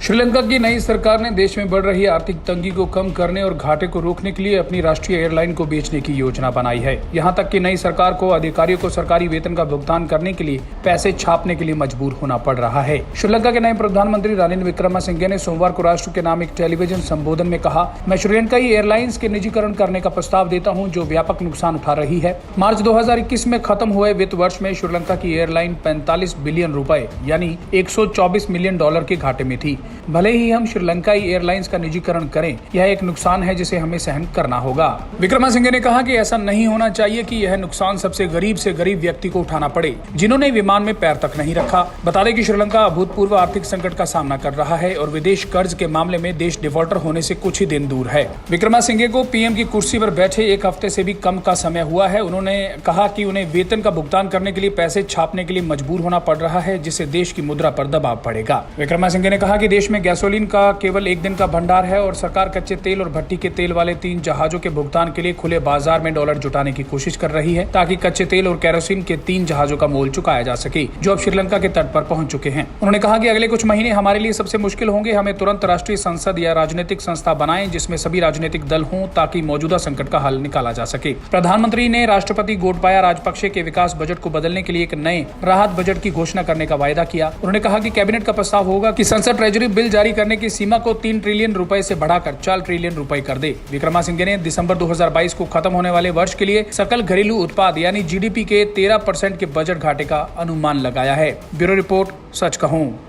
श्रीलंका की नई सरकार ने देश में बढ़ रही आर्थिक तंगी को कम करने और घाटे को रोकने के लिए अपनी राष्ट्रीय एयरलाइन को बेचने की योजना बनाई है। यहां तक कि नई सरकार को अधिकारियों को सरकारी वेतन का भुगतान करने के लिए पैसे छापने के लिए मजबूर होना पड़ रहा है। श्रीलंका के नए प्रधानमंत्री रानिल विक्रमसिंघे ने सोमवार को राष्ट्र के नाम एक टेलीविजन संबोधन में कहा, मैं श्रीलंकाई एयरलाइंस के निजीकरण करने का प्रस्ताव देता हूँ जो व्यापक नुकसान उठा रही है। मार्च 2021 में खत्म हुए वित्त वर्ष में श्रीलंका की एयरलाइन 45 बिलियन रुपए यानी $124 मिलियन के घाटे में थी। भले ही हम श्रीलंकाई एयरलाइंस का निजीकरण करें, यह एक नुकसान है जिसे हमें सहन करना होगा। विक्रमसिंघे ने कहा कि ऐसा नहीं होना चाहिए कि यह नुकसान सबसे गरीब से गरीब व्यक्ति को उठाना पड़े जिन्होंने विमान में पैर तक नहीं रखा। बता दें कि श्रीलंका अभूतपूर्व आर्थिक संकट का सामना कर रहा है और विदेश कर्ज के मामले में देश डिफॉल्टर होने से कुछ ही दिन दूर है। विक्रमसिंघे को पीएम की कुर्सी पर बैठे एक हफ्ते से भी कम का समय हुआ है। उन्होंने कहा कि उन्हें वेतन का भुगतान करने के लिए पैसे छापने के लिए मजबूर होना पड़ रहा है, जिससे देश की मुद्रा पर दबाव पड़ेगा। विक्रमसिंघे ने कहा कि देश में गैसोलीन का केवल एक दिन का भंडार है और सरकार कच्चे तेल और भट्टी के तेल वाले 3 जहाजों के भुगतान के लिए खुले बाजार में डॉलर जुटाने की कोशिश कर रही है ताकि कच्चे तेल और केरोसिन के 3 जहाजों का मोल चुकाया जा सके जो अब श्रीलंका के तट पर पहुंच चुके हैं। उन्होंने कहा कि अगले कुछ महीने हमारे लिए सबसे मुश्किल होंगे। हमें तुरंत राष्ट्रीय संसद या राजनीतिक संस्था बनाएं जिसमें सभी राजनीतिक दल हों ताकि मौजूदा संकट का हल निकाला जा सके। प्रधानमंत्री ने राष्ट्रपति गोटबाया राजपक्षे के विकास बजट को बदलने के लिए एक नए राहत बजट की घोषणा करने का वायदा किया। उन्होंने कहा कि कैबिनेट का प्रस्ताव होगा कि संसद ट्रेजरी बिल जारी करने की सीमा को 3 ट्रिलियन रुपए से बढ़ाकर 4 ट्रिलियन रुपए कर दे। विक्रमसिंघे ने दिसंबर 2022 को खत्म होने वाले वर्ष के लिए सकल घरेलू उत्पाद यानी जीडीपी के 13% के बजट घाटे का अनुमान लगाया है। ब्यूरो रिपोर्ट, सच कहूं।